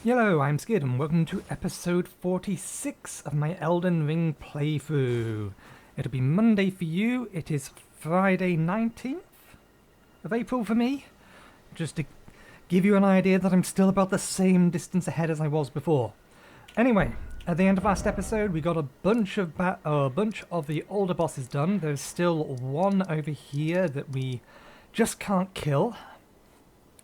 Hello, I'm Skid and welcome to episode 46 of my Elden Ring playthrough. It'll be Monday for you, it is Friday 19th of April for me. Just to give you an idea that I'm still about the same distance ahead as I was before. Anyway, at the end of last episode we got a bunch of the older bosses done. There's still one over here that we just can't kill.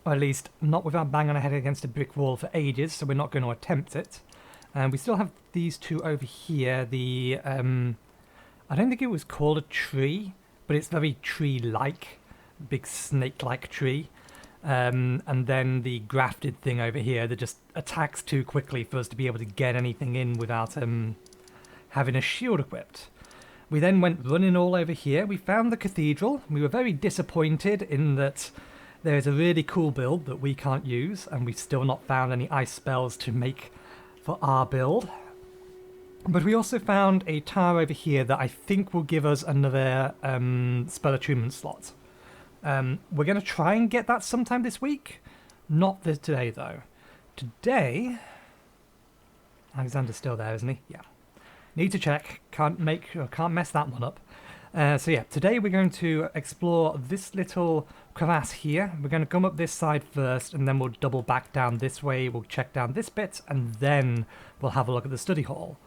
Or at least not without banging our head against a brick wall for ages, so we're not going to attempt it. And we still have these two over here. The I don't think it was called a tree, but it's very tree-like, big snake-like tree. And then the grafted thing over here that just attacks too quickly for us to be able to get anything in without having a shield equipped. We then went running all over here. We found the cathedral. We were very disappointed in that there's a really cool build that we can't use, and we've still not found any ice spells to make for our build. But we also found a tower over here that I think will give us another spell attunement slot. We're going to try and get that sometime this week. Not today, though. Today... Alexander's still there, isn't he? Yeah. Need to check. Can't mess that one up. So yeah, today we're going to explore this little crevasse here. We're going to come up this side first, and then we'll double back down this way. We'll check down this bit, and then we'll have a look at the study hall.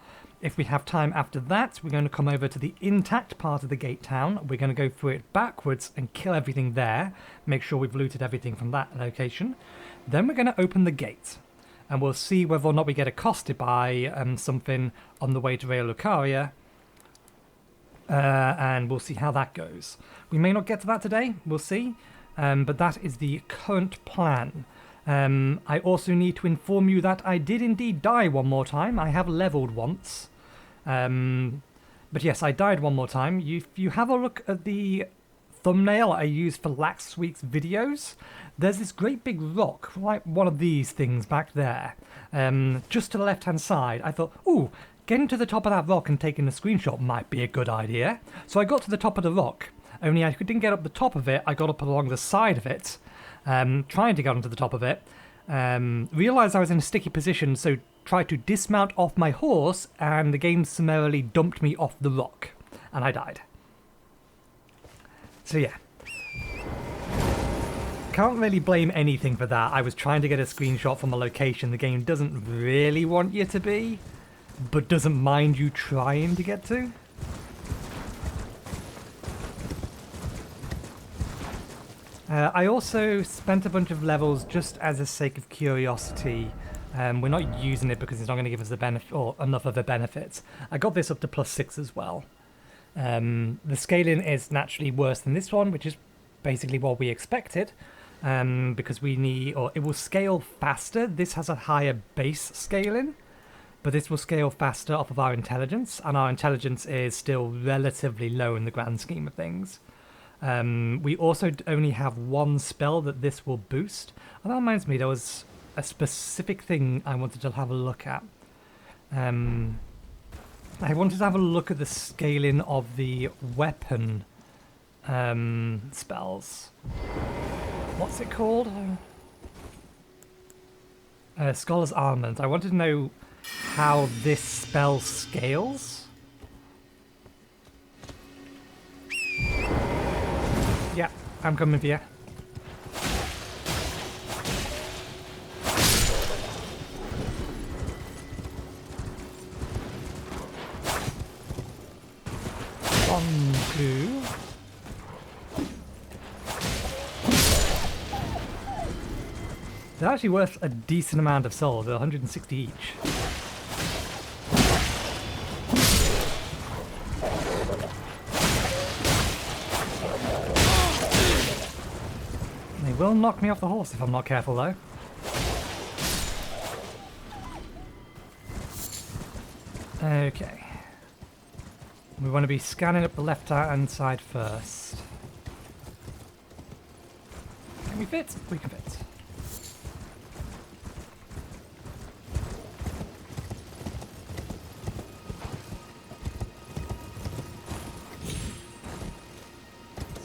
If we have time after that, we're going to come over to the intact part of the gate town. We're going to go through it backwards and kill everything there. Make sure we've looted everything from that location. Then we're going to open the gate, and we'll see whether or not we get accosted by something on the way to Liurnia. And we'll see how that goes. We may not get to that today, we'll see, but that is the current plan. I also need to inform you that I did indeed die one more time. I have leveled once. But yes, I died one more time. If you have a look at the thumbnail I used for last week's videos, there's this great big rock, like one of these things back there, just to the left-hand side. I thought, ooh, getting to the top of that rock and taking a screenshot might be a good idea. So I got to the top of the rock, only I didn't get up the top of it, I got up along the side of it, trying to get onto the top of it, realised I was in a sticky position, so tried to dismount off my horse, and the game summarily dumped me off the rock, and I died. So yeah. Can't really blame anything for that. I was trying to get a screenshot from a location the game doesn't really want you to be, but doesn't mind you trying to get to. I also spent a bunch of levels just as a sake of curiosity. We're not using it because it's not going to give us the benefit or enough of a benefit. I got this up to +6 as well. The scaling is naturally worse than this one, which is basically what we expected, because it will scale faster. This has a higher base scaling, but this will scale faster off of our intelligence, and our intelligence is still relatively low in the grand scheme of things. We also only have one spell that this will boost. And that reminds me, there was a specific thing I wanted to have a look at. I wanted to have a look at the scaling of the weapon spells. What's it called? Scholar's Armament. I wanted to know how this spell scales. Yeah, I'm coming for you. One, two. They're actually worth a decent amount of souls. They're 160 each. They will knock me off the horse if I'm not careful, though. Okay. We want to be scanning up the left-hand side first. Can we fit? We can fit.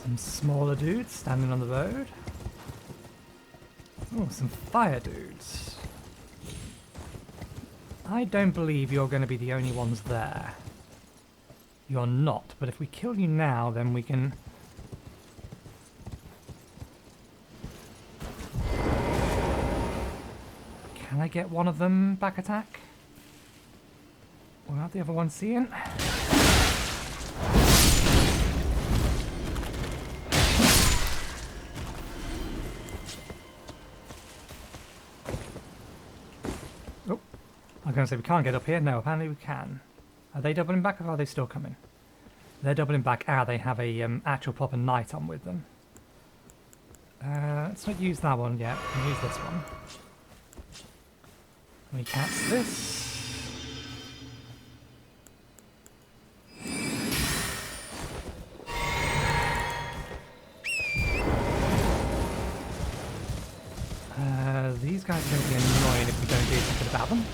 Some smaller dudes standing on the road. Oh, some fire dudes. I don't believe you're going to be the only ones there. You're not, but if we kill you now, then we can... Can I get one of them back attack? Without the other one seeing? Oh, I was going to say we can't get up here. No, apparently we can. Are they doubling back or are they still coming? They're doubling back. Ah, they have a actual proper knight on with them. Let's not use that one yet. We can use this one. We cast this. These guys are going to be annoying if we don't do something about them.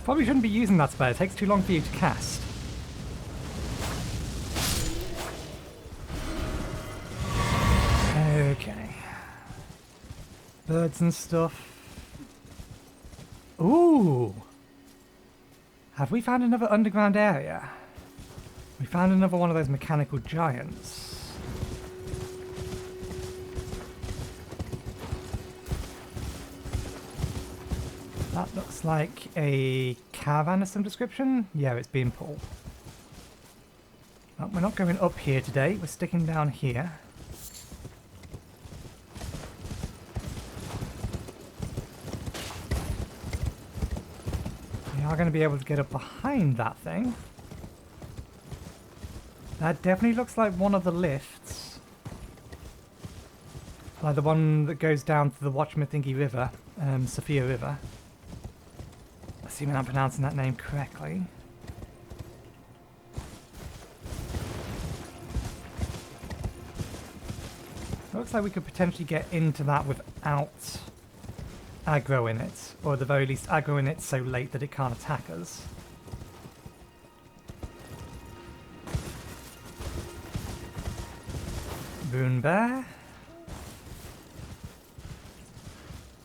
Probably shouldn't be using that spell, it takes too long for you to cast. Okay. Birds and stuff. Ooh! Have we found another underground area? We found another one of those mechanical giants. That looks like a caravan of some description. Yeah, it's being pulled. Well, we're not going up here today. We're sticking down here. We are going to be able to get up behind that thing. That definitely looks like one of the lifts. Like the one that goes down to the Watchmathingy River, Sophia River. Assuming I'm pronouncing that name correctly. Looks like we could potentially get into that without aggro in it, or at the very least aggro in it so late that it can't attack us. Rune Bear.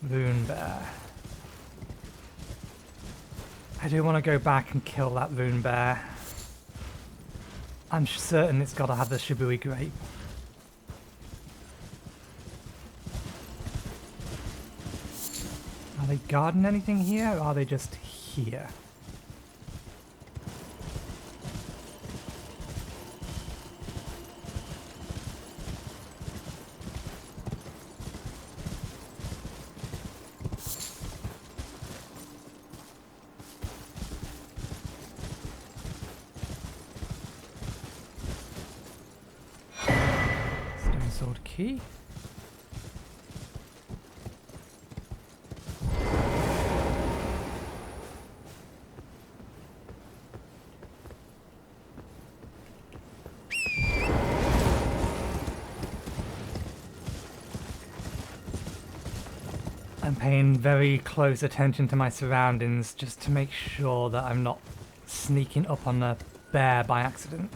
Rune Bear. I do want to go back and kill that Rune Bear. I'm certain it's got to have the Shibui Grape. Are they guarding anything here, or are they just here? Key. I'm paying very close attention to my surroundings just to make sure that I'm not sneaking up on a bear by accident.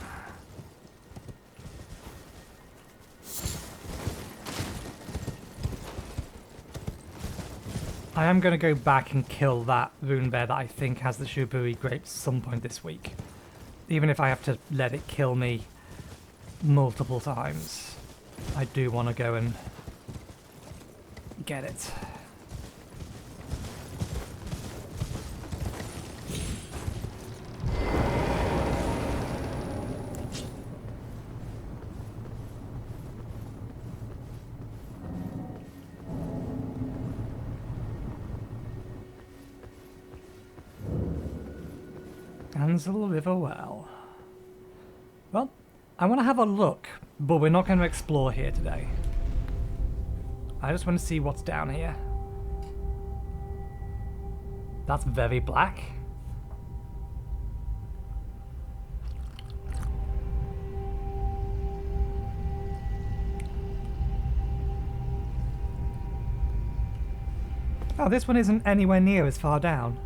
I am going to go back and kill that Rune Bear that I think has the Shibui Grape some point this week. Even if I have to let it kill me multiple times. I do want to go and get it. Ainsel River Well. Well, I want to have a look, but we're not going to explore here today. I just want to see what's down here. That's very black. Oh, this one isn't anywhere near as far down.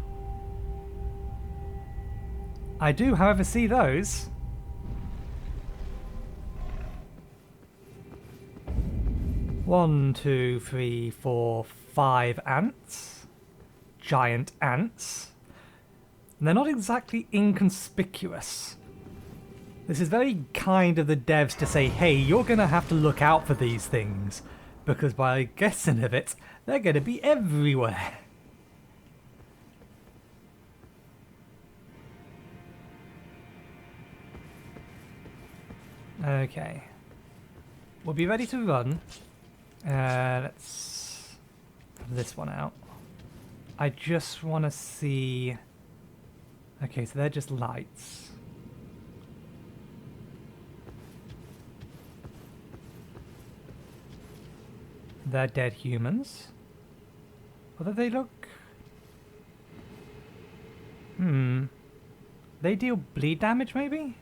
I do, however, see those. One, two, three, four, 5 ants. Giant ants. And they're not exactly inconspicuous. This is very kind of the devs to say, hey, you're going to have to look out for these things. Because by guessing of it, they're going to be everywhere. Okay. We'll be ready to run. Let's have this one out. I just want to see... Okay, so they're just lights. They're dead humans. Although they look... They deal bleed damage, maybe?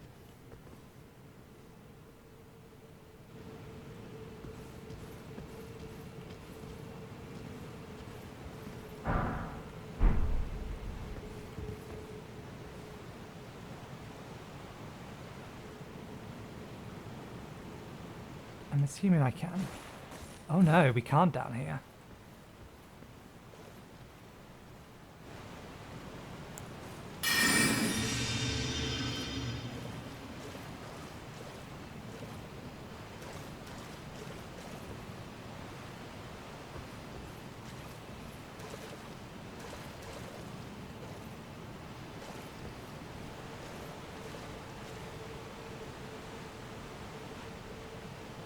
I'm assuming I can. Oh no, we can't down here.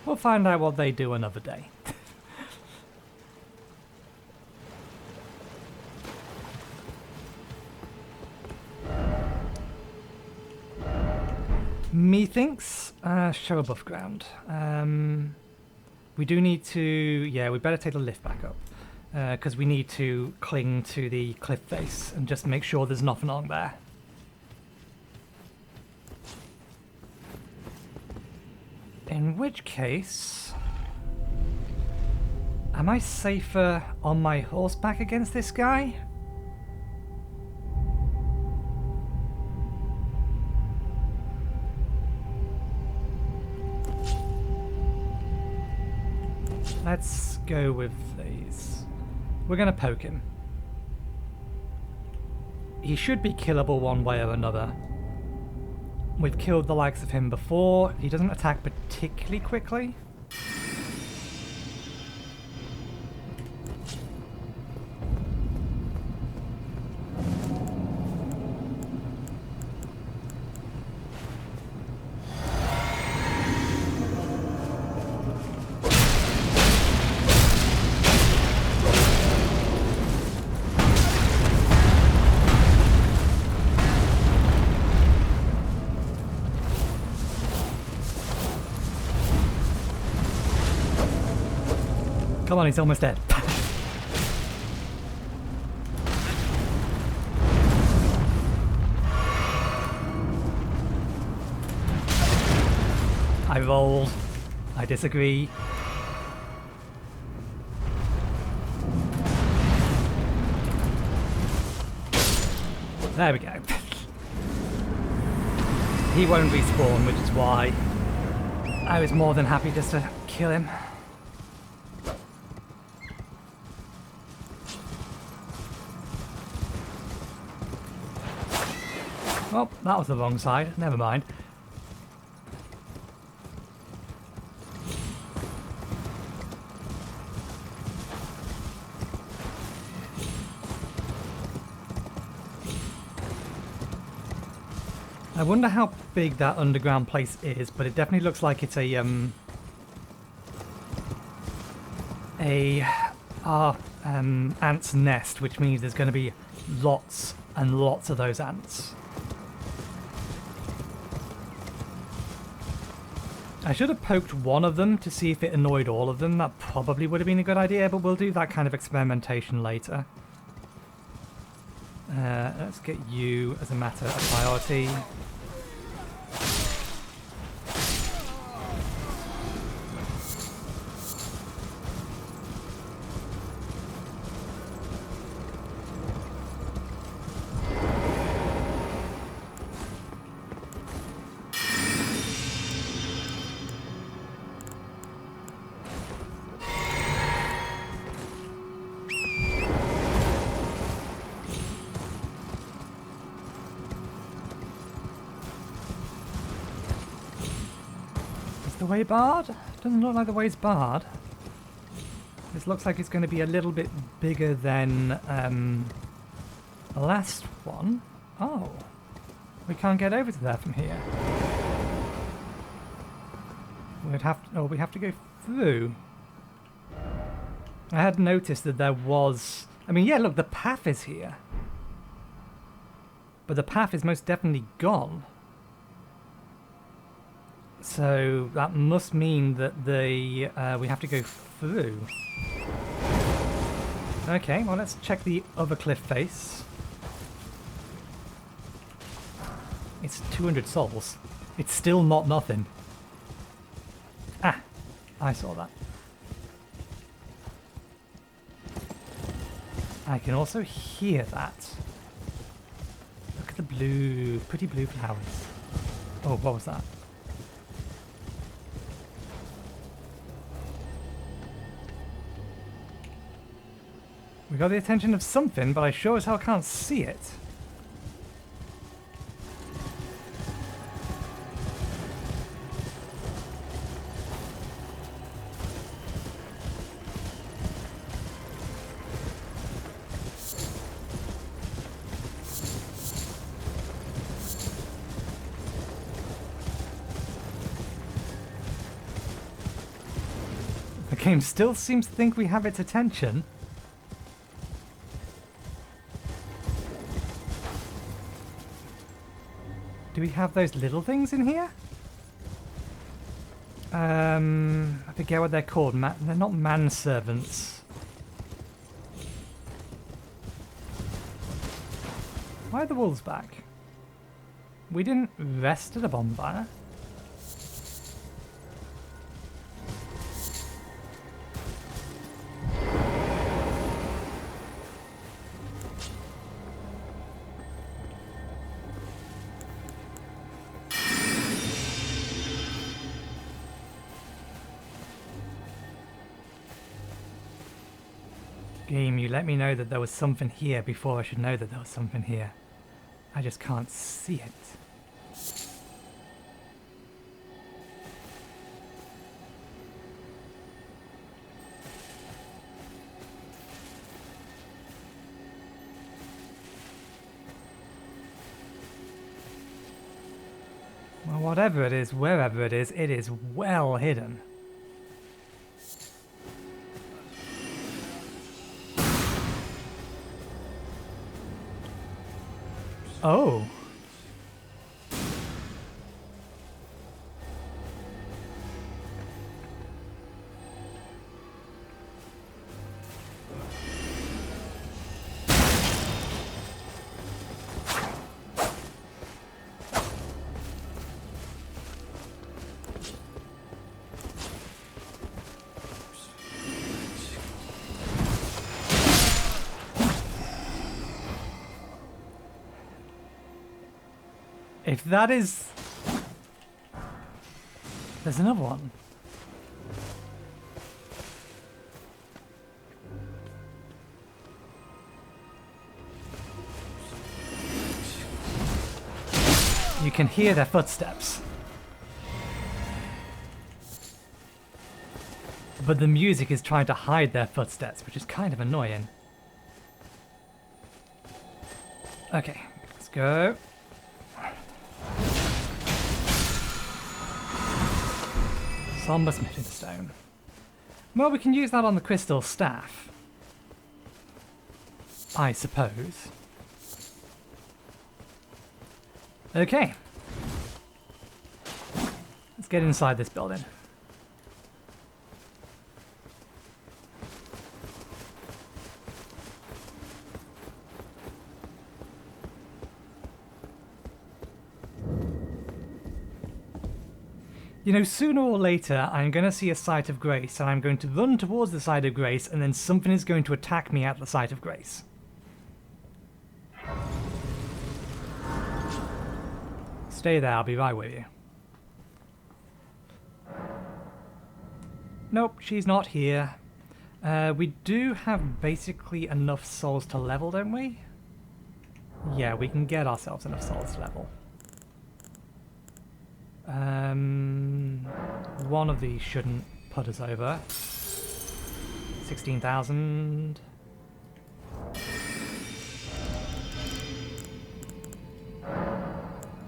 We'll find out what they do another day. Methinks, show above ground. We do need to, yeah, we better take the lift back up. Because we need to cling to the cliff face and just make sure there's nothing on there. In which case, am I safer on my horseback against this guy? Let's go with these. We're going to poke him. He should be killable one way or another. We've killed the likes of him before. He doesn't attack particularly quickly. Come on, he's almost dead. I rolled. I disagree. There we go. He won't respawn, which is why I was more than happy just to kill him. Well, that was the wrong side. Never mind. I wonder how big that underground place is, but it definitely looks like it's a ant's nest, which means there's going to be lots and lots of those ants. I should have poked one of them to see if it annoyed all of them. That probably would have been a good idea, but we'll do that kind of experimentation later. Let's get you as a matter of priority. the way barred? Doesn't look like the way's barred. This looks like it's going to be a little bit bigger than the last one. Oh, we can't get over to there from here. We'd have to, oh, we have to go through. I had noticed that there was... I mean, yeah, look, the path is here. But the path is most definitely gone. So that must mean that we have to go through. Okay, well, let's check the other cliff face. It's 200 souls. It's still not nothing. Ah, I saw that. I can also hear that. Look at the blue, pretty blue flowers. Oh, what was that? We got the attention of something, but I sure as hell can't see it. The game still seems to think we have its attention. Do we have those little things in here? I forget what they're called. They're not manservants. Why are the wolves back? We didn't rest at a bonfire. Game, you let me know that there was something here before I should know that there was something here. I just can't see it. Well, whatever it is, wherever it is well hidden. Oh. If that is... There's another one. You can hear their footsteps. But the music is trying to hide their footsteps, which is kind of annoying. Okay, let's go. Somber smithing stone. Well, we can use that on the crystal staff, I suppose. Okay. Let's get inside this building. You know, sooner or later, I'm going to see a site of grace, and I'm going to run towards the site of grace, and then something is going to attack me at the site of grace. Stay there, I'll be right with you. Nope, she's not here. We do have basically enough souls to level, don't we? Yeah, we can get ourselves enough souls to level. One of these shouldn't put us over. 16,000.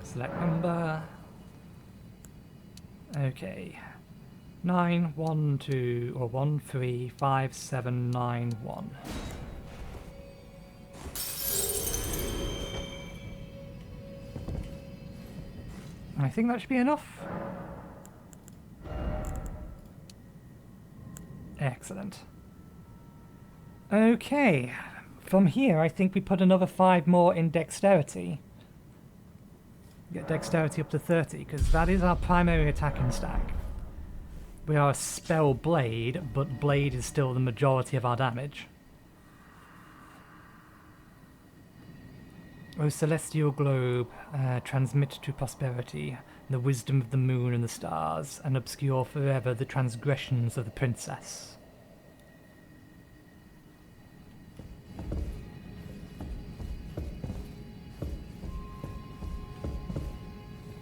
Select number. Okay. 9, 1, 2, or 1, 3, 5, 7, 9, 1. I think that should be enough. Excellent. Okay. From here, I think we put another 5 more in dexterity. Get dexterity up to 30, because that is our primary attacking stack. We are a spell blade, but blade is still the majority of our damage. O celestial globe, transmit to prosperity the wisdom of the moon and the stars, and obscure forever the transgressions of the princess.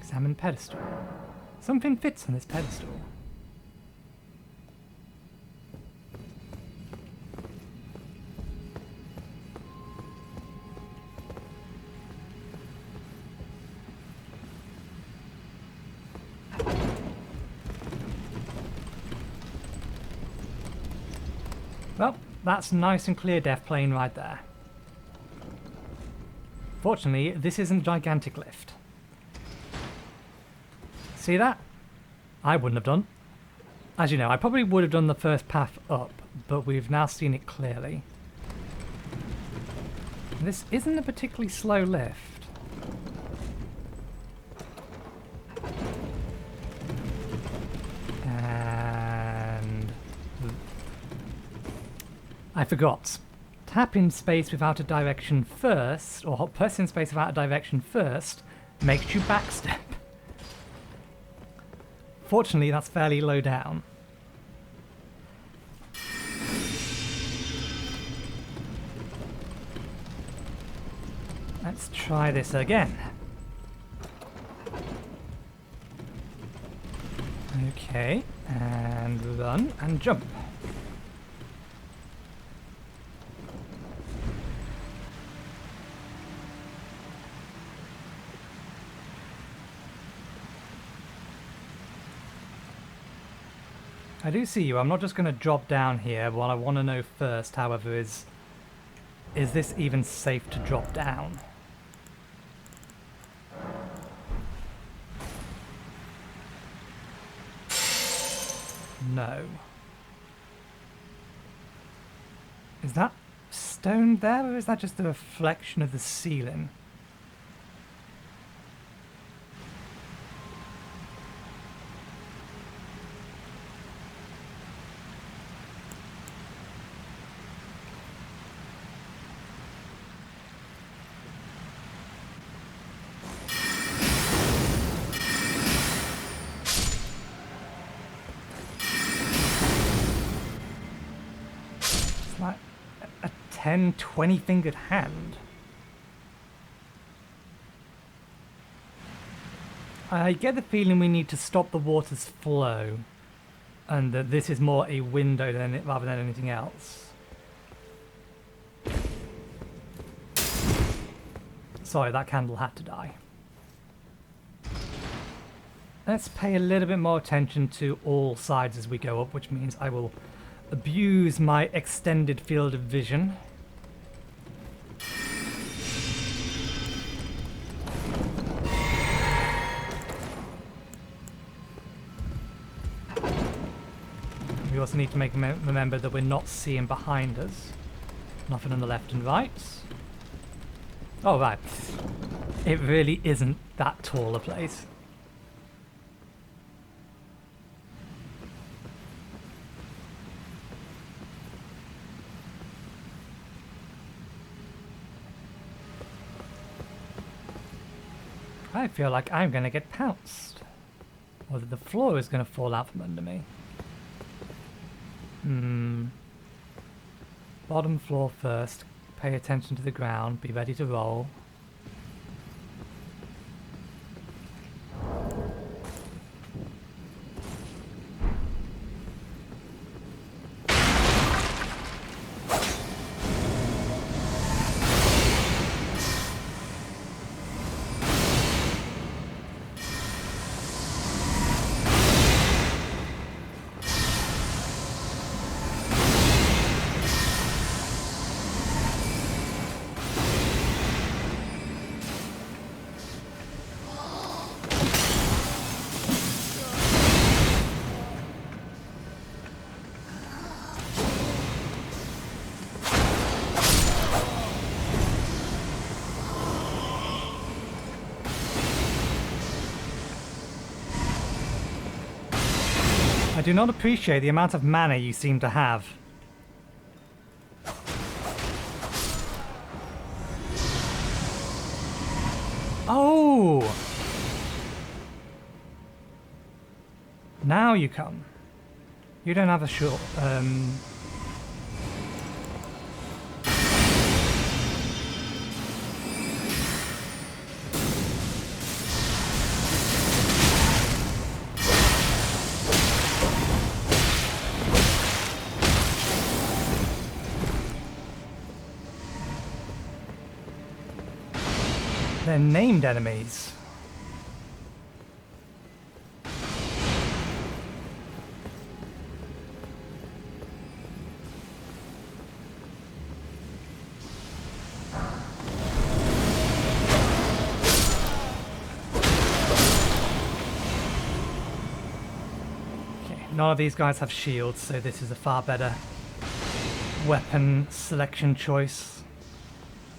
Examine pedestal. Something fits on this pedestal. Well, that's nice and clear death plane right there. Fortunately, this isn't a gigantic lift. See that? I wouldn't have done. As you know, I probably would have done the first path up, but we've now seen it clearly. This isn't a particularly slow lift. And I forgot. Tap in space without a direction first, or press in space without a direction first, makes you backstep. Fortunately, that's fairly low down. Let's try this again. Okay, and run and jump. I do see you. I'm not just going to drop down here. What I want to know first, however, is this even safe to drop down? No. Is that stone there, or is that just the reflection of the ceiling? It's like a 10, 20-fingered hand. I get the feeling we need to stop the water's flow, and that this is more a window rather than anything else. Sorry, that candle had to die. Let's pay a little bit more attention to all sides as we go up, which means I will abuse my extended field of vision. We also need to remember that we're not seeing behind us. Nothing on the left and right. Oh, right. It really isn't that tall a place. I feel like I'm going to get pounced. Or that the floor is going to fall out from under me. Bottom floor first. Pay attention to the ground. Be ready to roll. do not appreciate the amount of mana you seem to have. Oh! Now you come. You don't have a short... They're named enemies. Okay, none of these guys have shields, so this is a far better weapon selection choice.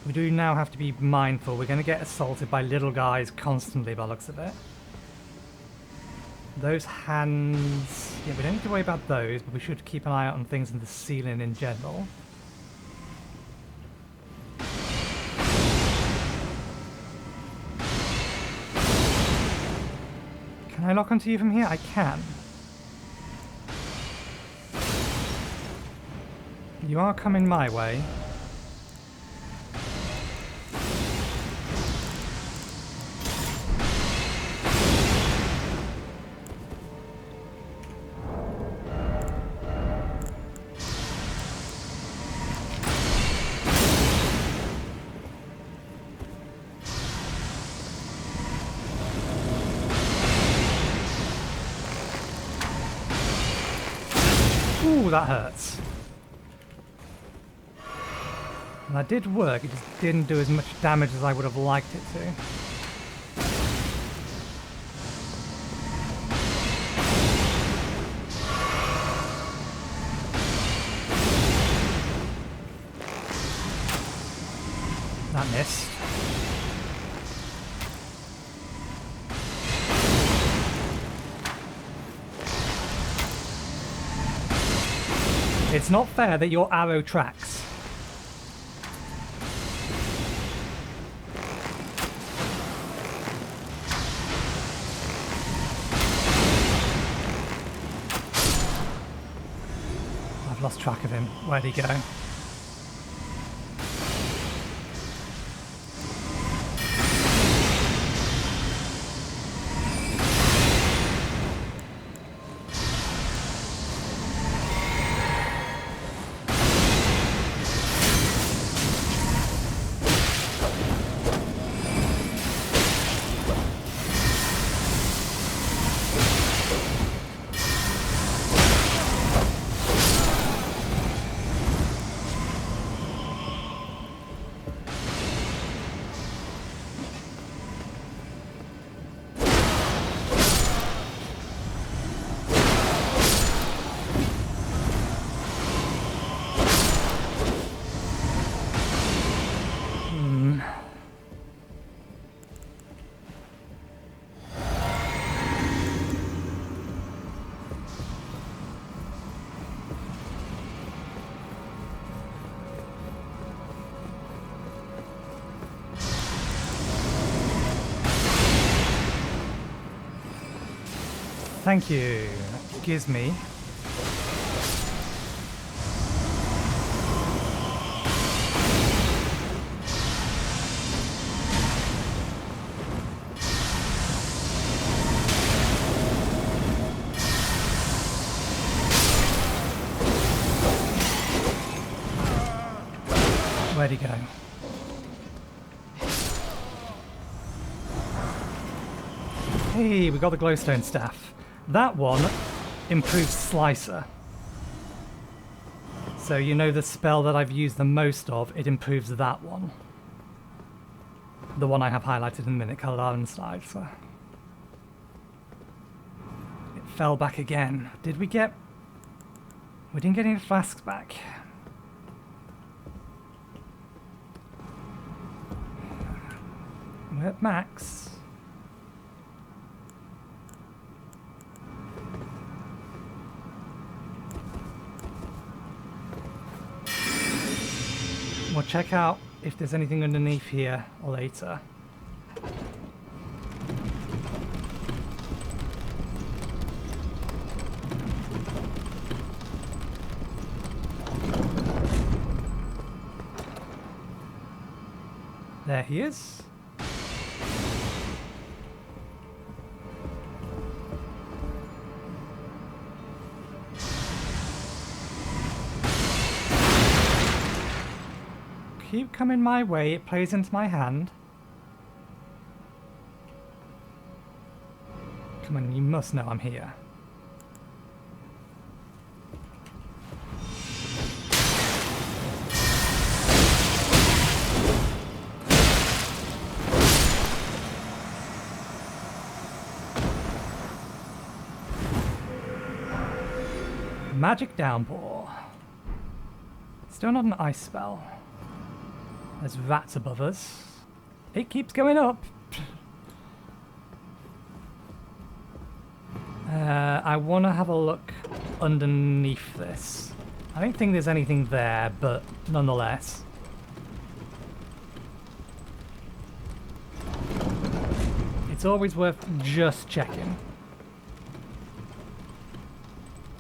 We do now have to be mindful. We're going to get assaulted by little guys constantly by the looks of it. Those hands... Yeah, we don't need to worry about those, but we should keep an eye out on things in the ceiling in general. Can I lock onto you from here? I can. You are coming my way. Ooh, that hurts. And that did work, it just didn't do as much damage as I would have liked it to. That missed. It's not fair that your arrow tracks. I've lost track of him. Where'd he go? Thank you. That gives me... Where'd he go? Hey, we got the glowstone staff. That one improves Slicer. So you know the spell that I've used the most of, it improves that one. The one I have highlighted in a minute, called Iron Slicer. It fell back again. Did we get... We didn't get any flasks back. We're at max. We'll check out if there's anything underneath here later. There he is. Keep coming my way, it plays into my hand. Come on, you must know I'm here. Magic downpour. Still not an ice spell. There's rats above us. It keeps going up. I want to have a look underneath this. I don't think there's anything there, but nonetheless. It's always worth just checking.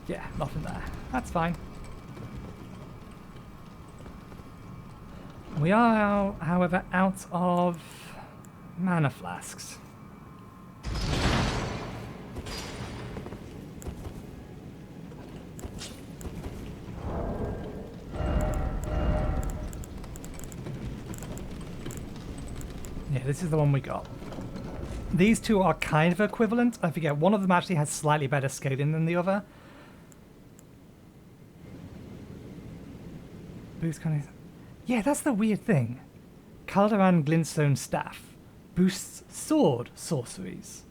Yeah, nothing there. That's fine. We are, however, out of mana flasks. Yeah, this is the one we got. These two are kind of equivalent. I forget, one of them actually has slightly better scaling than the other. Boost kind of... Yeah, that's the weird thing. Calderan Glintstone Staff boosts sword sorceries.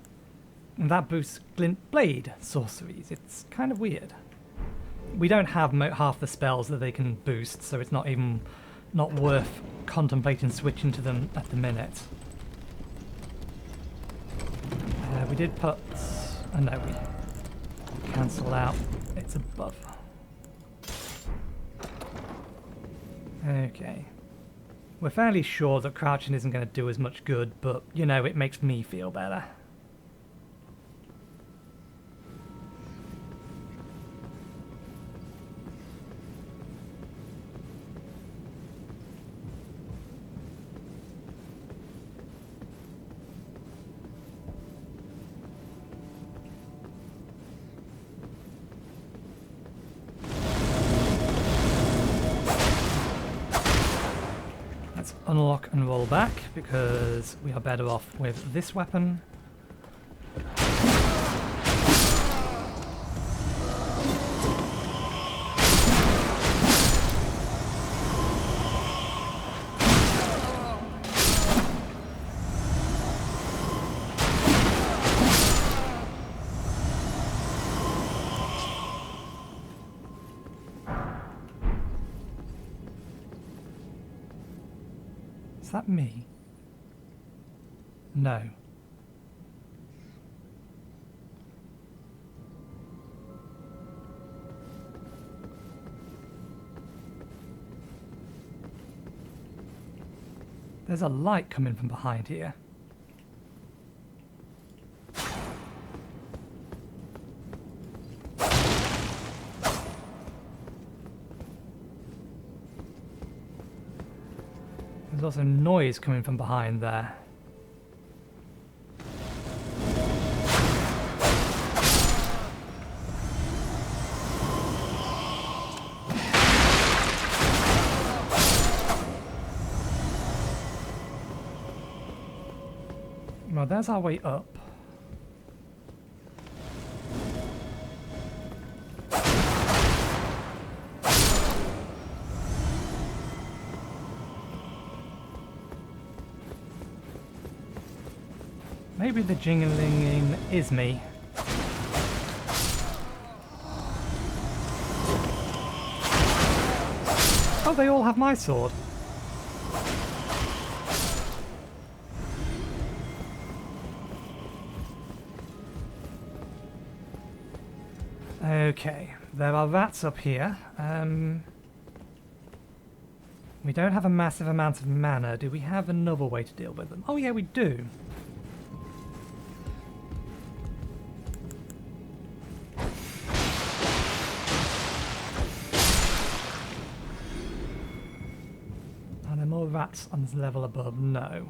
And that boosts Glint Blade sorceries. It's kind of weird. We don't have half the spells that they can boost, so it's not worth contemplating switching to them at the minute. We did put... Oh no, we cancel out. It's above. Okay. We're fairly sure that crouching isn't going to do as much good, but, you know, it makes me feel better. Unlock and roll back because we are better off with this weapon. Is that me? No. There's a light coming from behind here. There's also noise coming from behind there. Well, there's our way up. Maybe the jingling is me. Oh, they all have my sword. Okay, there are rats up here. We don't have a massive amount of mana. Do we have another way to deal with them? Oh yeah, we do. Are there more rats on this level above? No.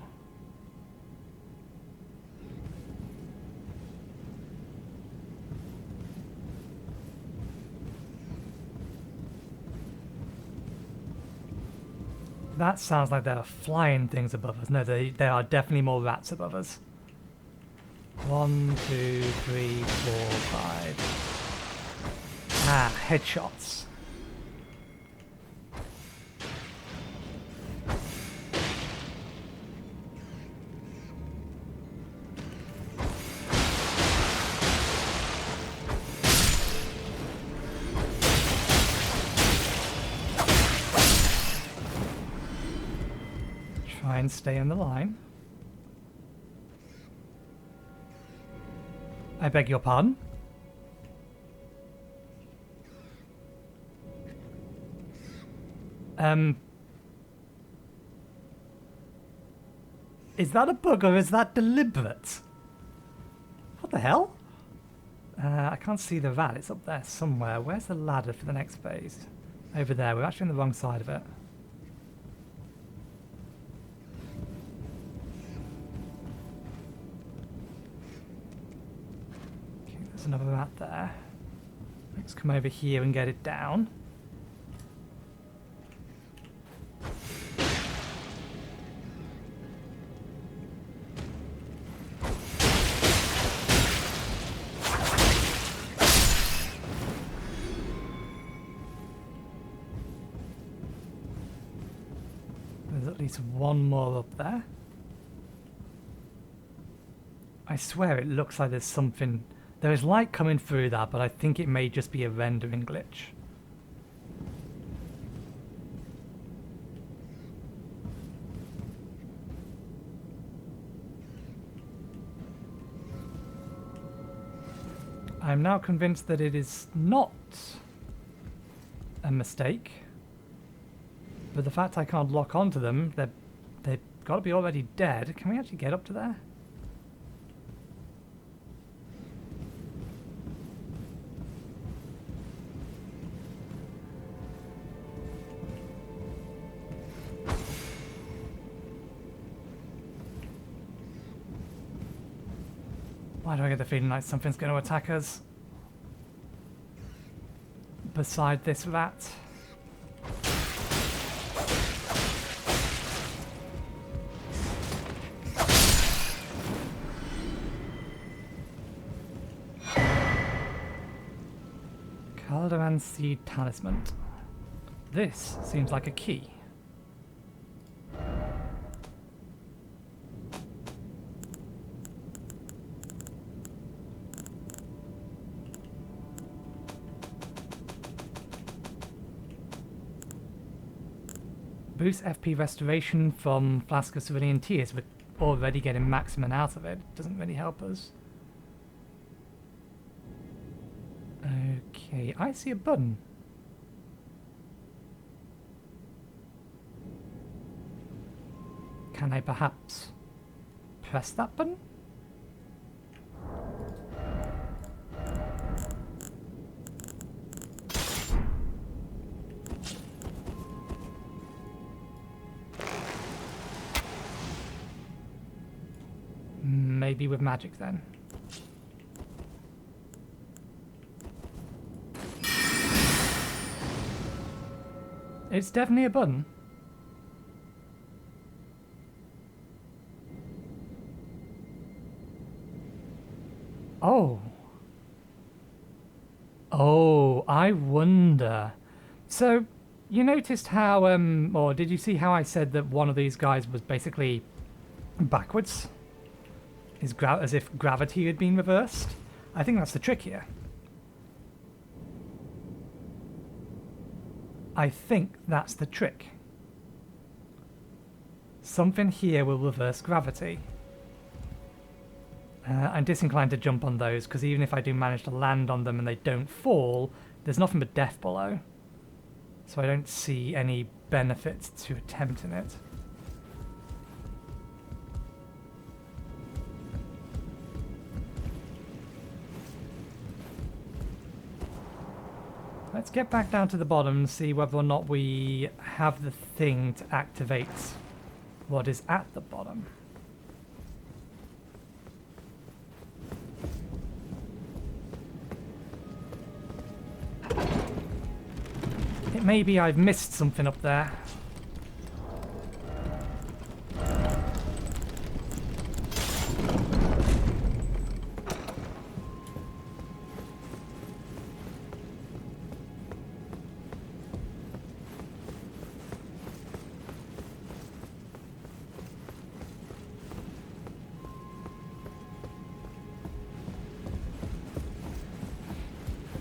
That sounds like there are flying things above us. No, there are definitely more rats above us. 1, 2, 3, 4, 5. Ah, headshots. Try and stay on the line. I beg your pardon? Is that a bug or is that deliberate? What the hell? I can't see the rat. It's up there somewhere. Where's the ladder for the next phase? Over there. We're actually on the wrong side of it. Okay, there's another rat there. Let's come over here and get it down. There's at least one more up there. I swear it looks like there's something... There is light coming through that, but I think it may just be a rendering glitch. I'm now convinced that it is not a mistake. But the fact I can't lock onto them, they've got to be already dead. Can we actually get up to there? Why do I get the feeling like something's going to attack us? Beside this rat. Calderon Seed Talisman. This seems like a key. Boost FP restoration from Flask of Cerulean Tears. We're already getting maximum out of it. Doesn't really help us. Okay, I see a button. Can I perhaps press that button? Maybe with magic then. It's definitely a button. Oh. Oh, I wonder. So, you noticed how, or did you see how I said that one of these guys was basically backwards? As if gravity had been reversed? I think that's the trick here. I think that's the trick. Something here will reverse gravity. I'm disinclined to jump on those, because even if I do manage to land on them and they don't fall, there's nothing but death below. So I don't see any benefit to attempting it. Let's get back down to the bottom and see whether or not we have the thing to activate what is at the bottom. It may be I've missed something up there.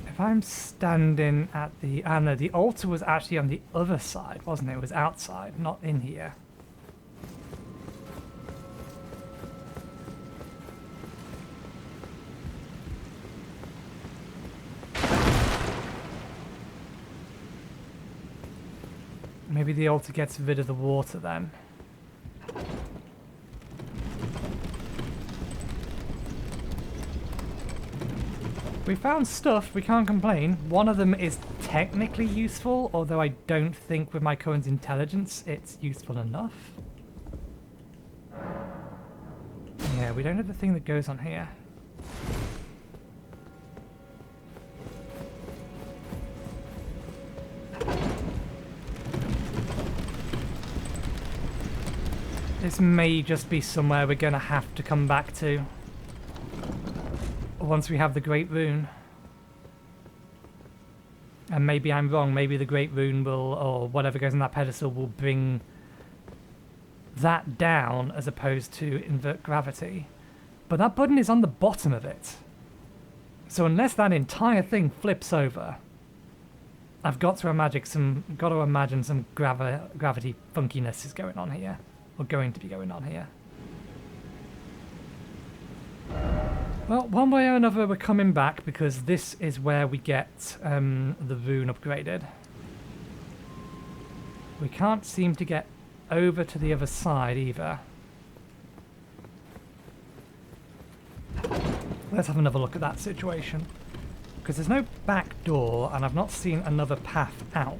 If I'm standing at the... Ah, no, the altar was actually on the other side, wasn't it? It was outside, not in here. Maybe the altar gets rid of the water then. We found stuff, we can't complain. One of them is technically useful, although I don't think with my current intelligence it's useful enough. Yeah, we don't have the thing that goes on here. This may just be somewhere we're going to have to come back to once we have the Great Rune. And maybe I'm wrong, maybe the Great Rune will, or whatever goes on that pedestal, will bring that down as opposed to invert gravity. But that button is on the bottom of it. So unless that entire thing flips over, I've got to imagine some gravity funkiness is going on here. Or going to be going on here. Well, one way or another we're coming back because this is where we get the rune upgraded. We can't seem to get over to the other side either. Let's have another look at that situation. Because there's no back door and I've not seen another path out.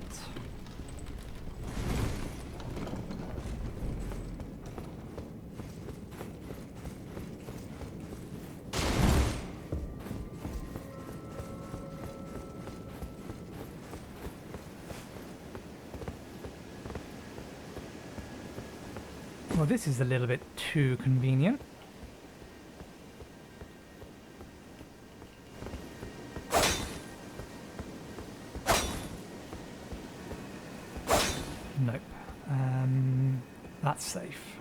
Well, this is a little bit too convenient. Nope. That's safe.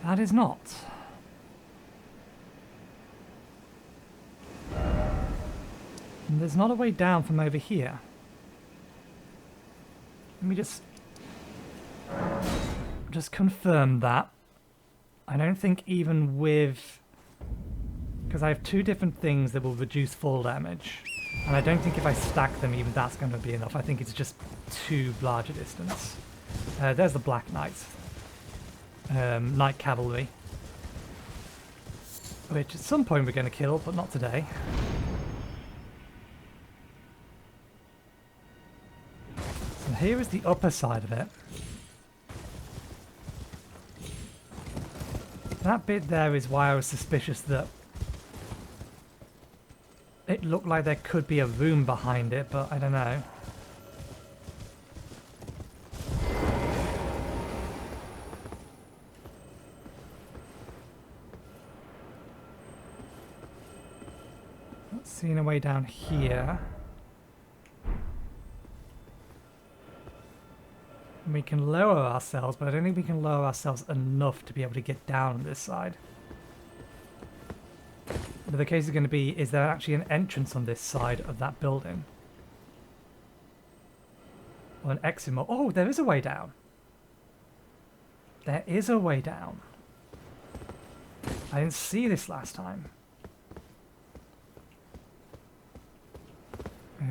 That is not. There's not a way down from over here. Let me just confirm that. I don't think even with... Because I have two different things that will reduce fall damage. And I don't think if I stack them even that's going to be enough. I think it's just too large a distance. There's the Black Knight. Knight Cavalry. Which at some point we're going to kill, but not today. Here is the upper side of it. That bit there is why I was suspicious that it looked like there could be a room behind it, but I don't know. Not seeing a way down here. We can lower ourselves, but I don't think we can lower ourselves enough to be able to get down on this side. But the case is going to be, is there actually an entrance on this side of that building? Or an exit? Oh, there is a way down. There is a way down. I didn't see this last time.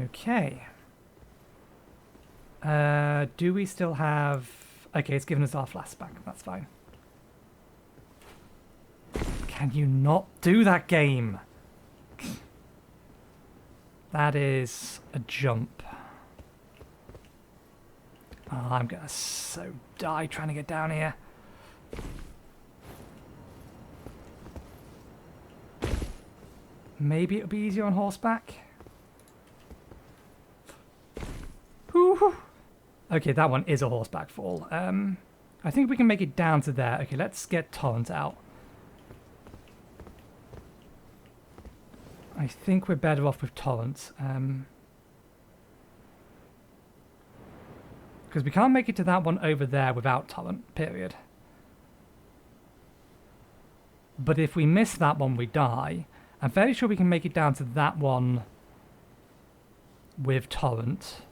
Okay. Do we still have... Okay, it's given us our flask back. That's fine. Can you not do that game? That is a jump. Oh, I'm gonna so die trying to get down here. Maybe it'll be easier on horseback. Whew. Okay, that one is a horseback fall. I think we can make it down to there. Okay, let's get Torrent out. I think we're better off with Torrent. Because we can't make it to that one over there without Torrent, period. But if we miss that one, we die. I'm fairly sure we can make it down to that one with Torrent.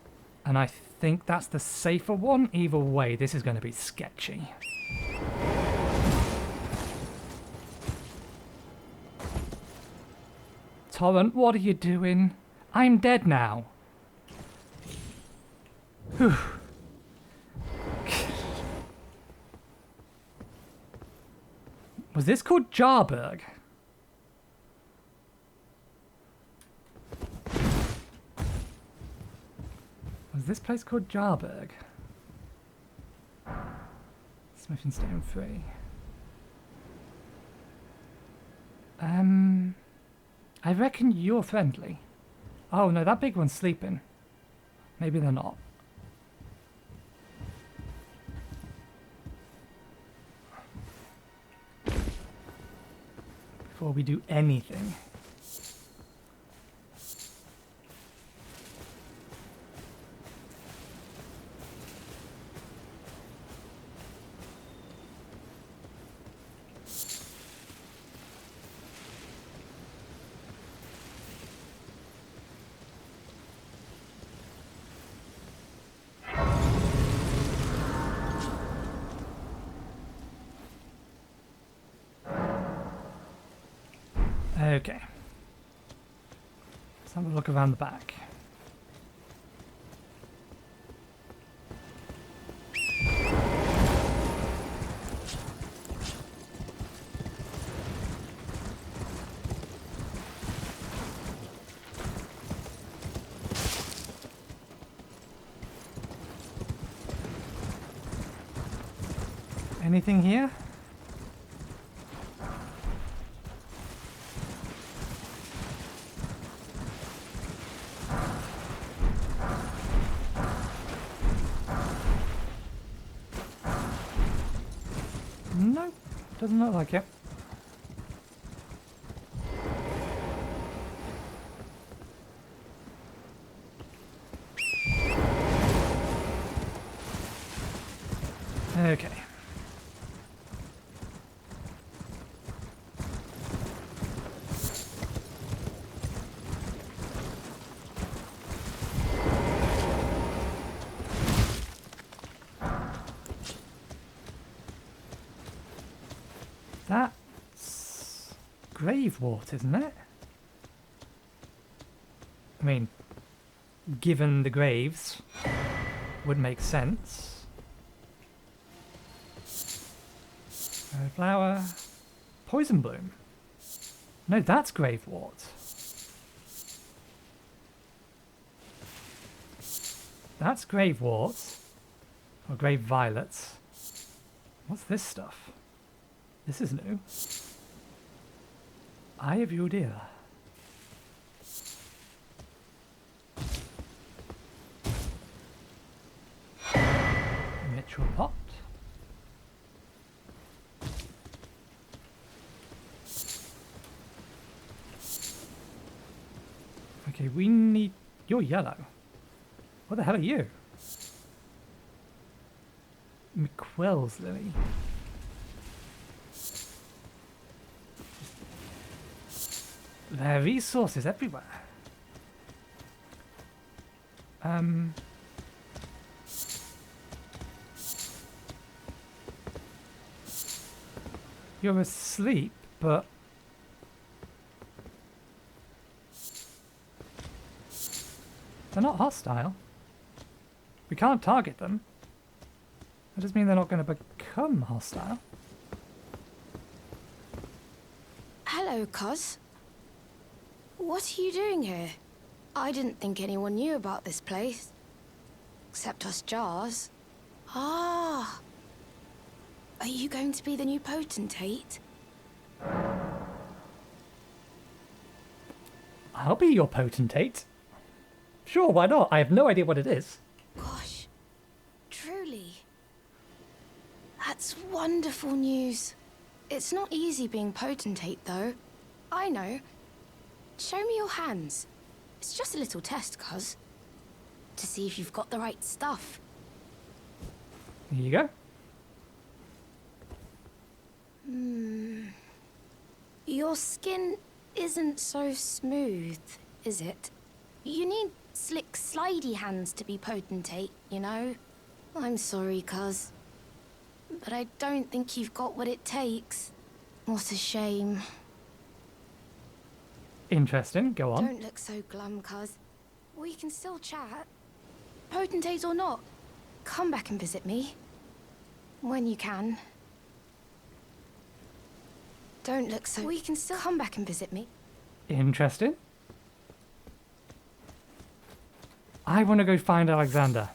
And I think that's the safer one. Either way, this is going to be sketchy. Torrent, what are you doing? I'm dead now. Whew. Was this called Jarburg? Was this place called Jarburg? Smith and Stone 3. I reckon you're friendly. Oh no, that big one's sleeping. Maybe they're not. Before we do anything. Okay. Let's have a look around the back. Anything here? No, doesn't look like it. Okay. That's grave wort, isn't it? I mean, given the graves, would make sense. Flower. Poison bloom. No, that's grave wort. That's grave wort. Or grave violets. What's this stuff? This is new. Eye of your dear. Ritual pot. Okay, we need... You're yellow. What the hell are you? McQuell's lily. There are resources everywhere. You're asleep, but... They're not hostile. We can't target them. That doesn't mean they're not going to become hostile. Hello, Cos. What are you doing here? I didn't think anyone knew about this place. Except us Jars. Ah. Are you going to be the new potentate? I'll be your potentate. Sure, why not? I have no idea what it is. Gosh. Truly. That's wonderful news. It's not easy being potentate, though. I know. Show me your hands. It's just a little test, Cos. To see if you've got the right stuff. Here you go. Your skin isn't so smooth, is it? You need slick, slidey hands to be potentate, you know? I'm sorry, Cos. But I don't think you've got what it takes. What a shame. Interesting. Go on. Don't look so glum, Cos. We can still chat. Potentate or not, come back and visit me. When you can. Don't look so... We can still come back and visit me. Interesting. I want to go find Alexander.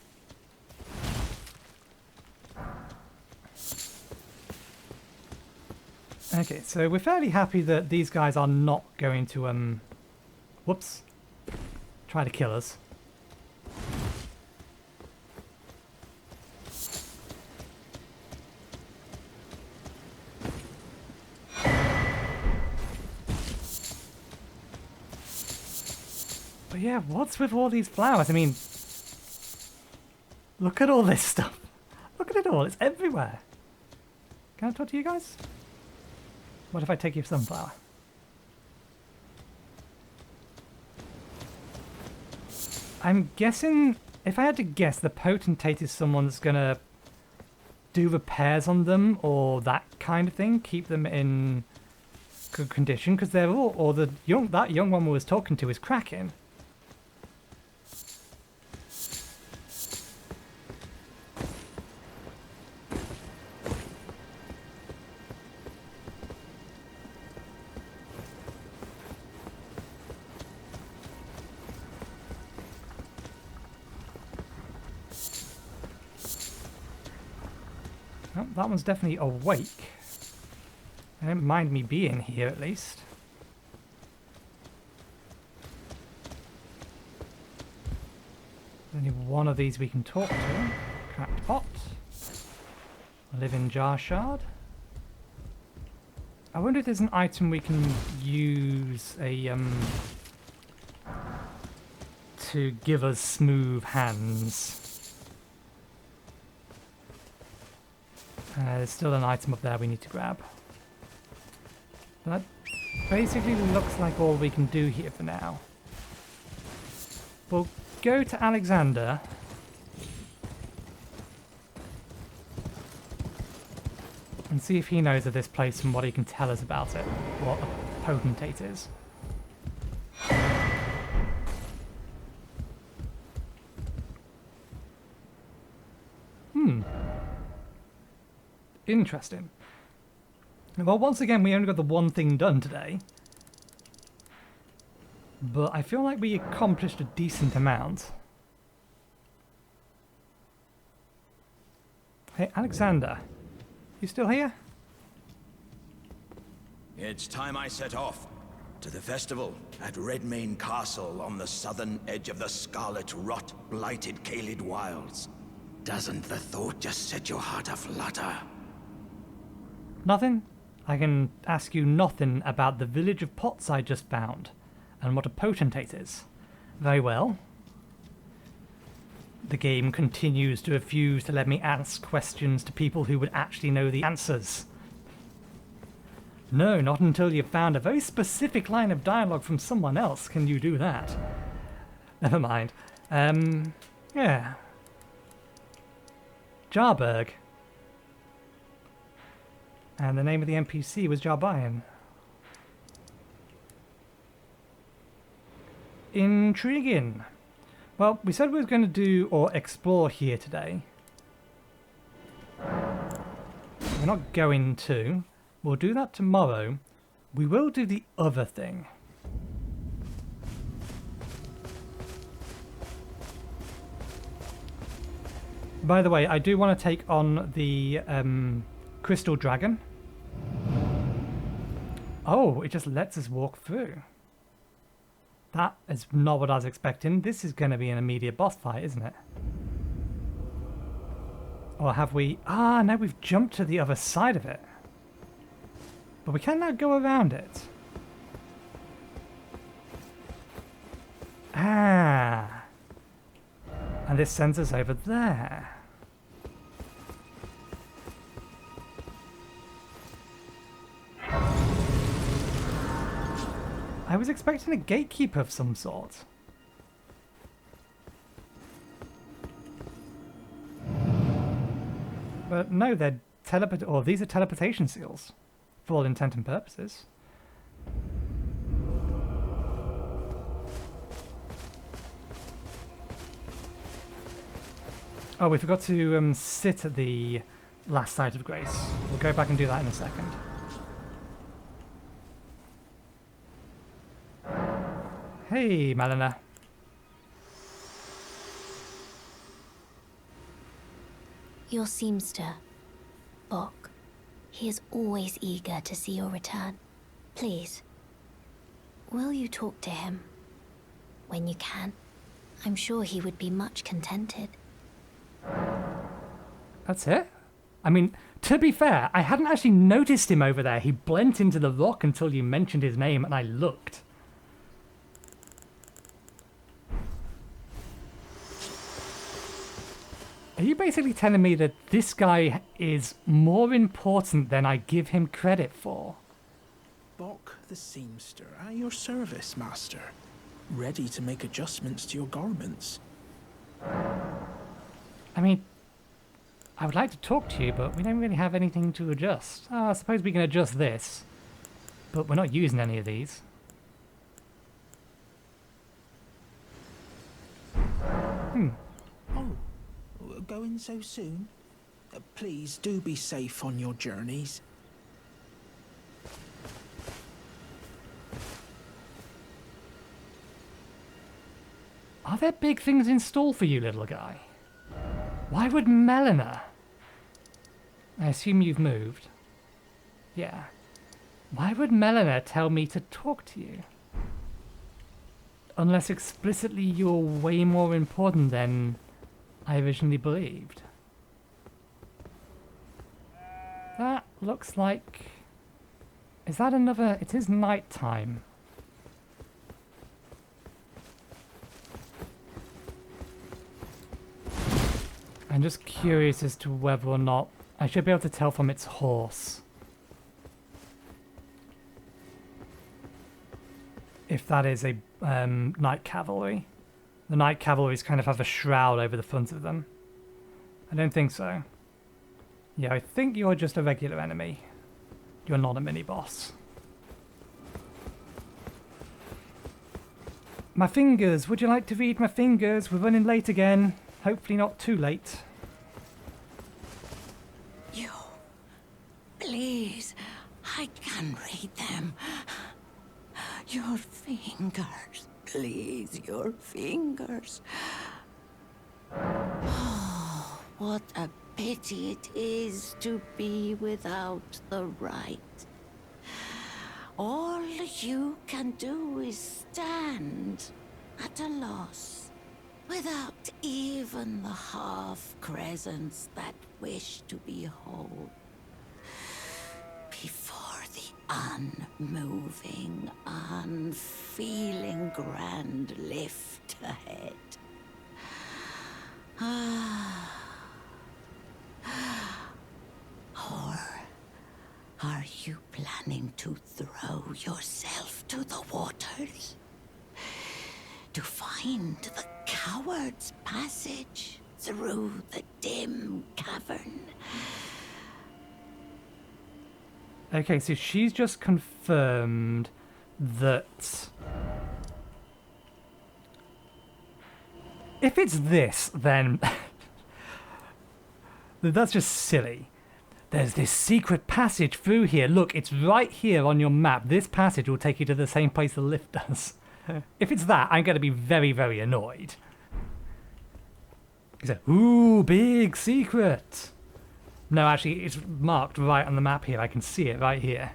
Okay, so we're fairly happy that these guys are not going to, whoops, try to kill us. But yeah, what's with all these flowers? I mean, look at all this stuff. Look at it all, it's everywhere. Can I talk to you guys? What if I take your sunflower? I'm guessing, if I had to guess, the potentate is someone that's gonna do repairs on them or that kind of thing, keep them in good condition, because they're all, or that young one we was talking to is cracking. Oh, that one's definitely awake. They don't mind me being here, at least. There's only one of these we can talk to. Cracked pot. Living jar shard. I wonder if there's an item we can use to give us smooth hands. There's still an item up there we need to grab. That basically looks like all we can do here for now. We'll go to Alexander. And see if he knows of this place and what he can tell us about it. What a potentate is. Interesting. Well, once again, we only got the one thing done today. But I feel like we accomplished a decent amount. Hey, Alexander. You still here? It's time I set off to the festival at Redmane Castle on the southern edge of the Scarlet Rot blighted Caelid Wilds. Doesn't the thought just set your heart aflutter? Nothing? I can ask you nothing about the village of pots I just found, and what a potentate is. Very well. The game continues to refuse to let me ask questions to people who would actually know the answers. No, not until you've found a very specific line of dialogue from someone else can you do that. Never mind. Yeah. Jarburg. And the name of the NPC was Jar-Bairn. Intriguing. Well, we said we were going to do or explore here today. We're not going to. We'll do that tomorrow. We will do the other thing. By the way, I do want to take on the Crystal Dragon. Oh, it just lets us walk through. That is not what I was expecting. This is going to be an immediate boss fight, isn't it? Or have we... Ah, no, we've jumped to the other side of it. But we can now go around it. Ah. And this sends us over there. I was expecting a gatekeeper of some sort. But no, they're these are teleportation seals, for all intent and purposes. Oh, we forgot to sit at the last site of grace. We'll go back and do that in a second. Hey, Melina. Your seamster, Bok. He is always eager to see your return. Please, will you talk to him? When you can. I'm sure he would be much contented. That's it? I mean, to be fair, I hadn't actually noticed him over there. He blent into the rock until you mentioned his name and I looked. Are you basically telling me that this guy is more important than I give him credit for? Bok the seamster, at your service, master. Ready to make adjustments to your garments. I mean, I would like to talk to you, but we don't really have anything to adjust. Oh, I suppose we can adjust this, but we're not using any of these. Oh, going so soon? Please do be safe on your journeys. Are there big things in store for you, little guy? Why would Melina... I assume you've moved. Yeah. Why would Melina tell me to talk to you? Unless explicitly you're way more important than I originally believed. That looks like... Is that another... It is night time. I'm just curious as to whether or not I should be able to tell from its horse if that is a night cavalry. The night cavalries kind of have a shroud over the front of them. I don't think so. Yeah, I think you're just a regular enemy. You're not a mini-boss. My fingers! Would you like to read my fingers? We're running late again. Hopefully not too late. You... Please, I can read them. Your fingers, please, your fingers. Oh, what a pity it is to be without the right. All you can do is stand at a loss, without even the half-crescents that wish to behold. Before the unmoving, unfeeling grand lift ahead. Or are you planning to throw yourself to the waters? To find the coward's passage through the dim cavern? Okay, so she's just confirmed that If it's this, then that's just silly. There's this secret passage through here. Look, it's right here on your map. This passage will take you to the same place the lift does. If it's that, I'm going to be very, very annoyed. He said, ooh, big secret. No, actually, it's marked right on the map here. I can see it right here.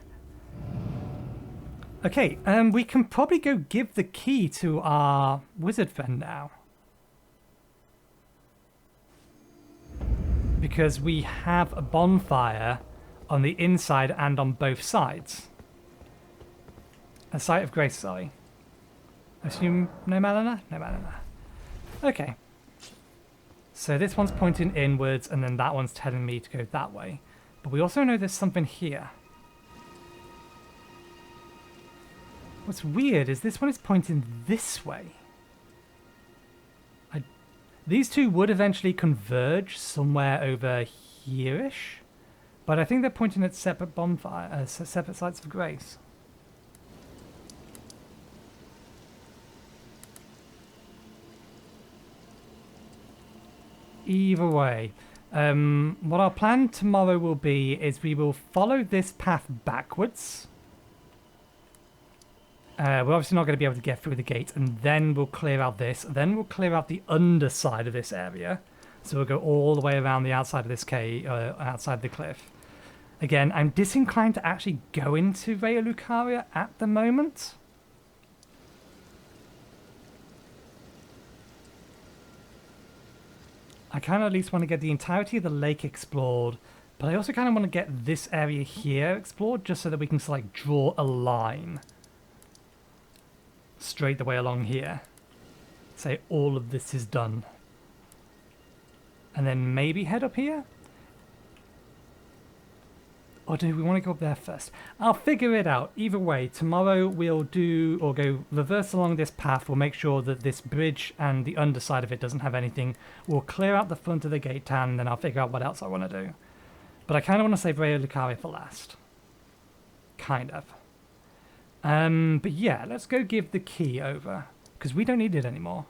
Okay, we can probably go give the key to our wizard friend now. Because we have a bonfire on the inside and on both sides. A site of grace, sorry. I assume no Melina? No Melina. Okay. So this one's pointing inwards, and then that one's telling me to go that way. But we also know there's something here. What's weird is this one is pointing this way. These two would eventually converge somewhere over here-ish, but I think they're pointing at separate separate sites of grace. Either way, what our plan tomorrow will be is we will follow this path backwards. We're obviously not going to be able to get through the gate, and then we'll clear out this. Then we'll clear out the underside of this area. So we'll go all the way around the outside of this cave, outside the cliff. Again, I'm disinclined to actually go into Raya Lucaria at the moment. I kind of at least want to get the entirety of the lake explored, but I also kind of want to get this area here explored, just so that we can like draw a line straight the way along here. Say all of this is done. And then maybe head up here? Or do we want to go up there first? I'll figure it out. Either way, tomorrow we'll do, or go reverse along this path. We'll make sure that this bridge and the underside of it doesn't have anything. We'll clear out the front of the gate town, and then I'll figure out what else I want to do. But I kind of want to save Raya Lucaria for last. Kind of. But yeah, let's go give the key over, because we don't need it anymore.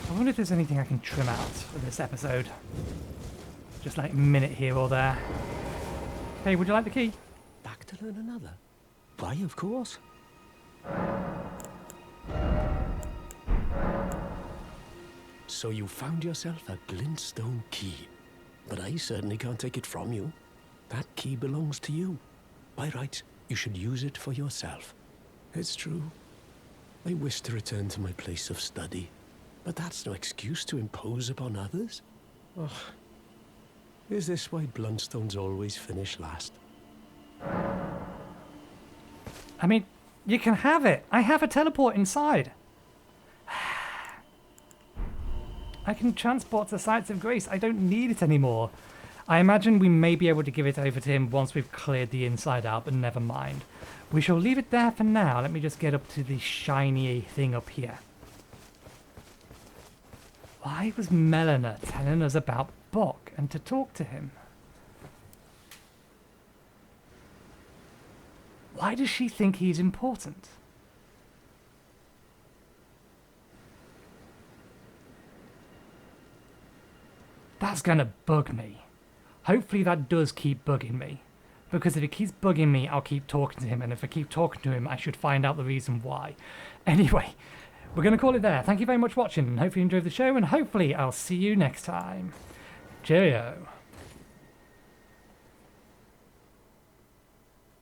I wonder if there's anything I can trim out for this episode. Just like a minute here or there. Hey, would you like the key? Back to learn another? Why, of course. So you found yourself a glintstone key. But I certainly can't take it from you. That key belongs to you. By rights, you should use it for yourself. It's true. I wish to return to my place of study. But that's no excuse to impose upon others. Oh, is this why Bluntstones always finish last? I mean, you can have it. I have a teleport inside. I can transport to sites of grace. I don't need it anymore. I imagine we may be able to give it over to him once we've cleared the inside out, but never mind. We shall leave it there for now. Let me just get up to the shiny thing up here. Why was Melina telling us about Bock and to talk to him? Why does she think he's important? That's gonna bug me. Hopefully that does keep bugging me. Because if it keeps bugging me, I'll keep talking to him. And if I keep talking to him, I should find out the reason why. Anyway, we're going to call it there. Thank you very much for watching. Hopefully you enjoyed the show. And hopefully I'll see you next time. Cheerio.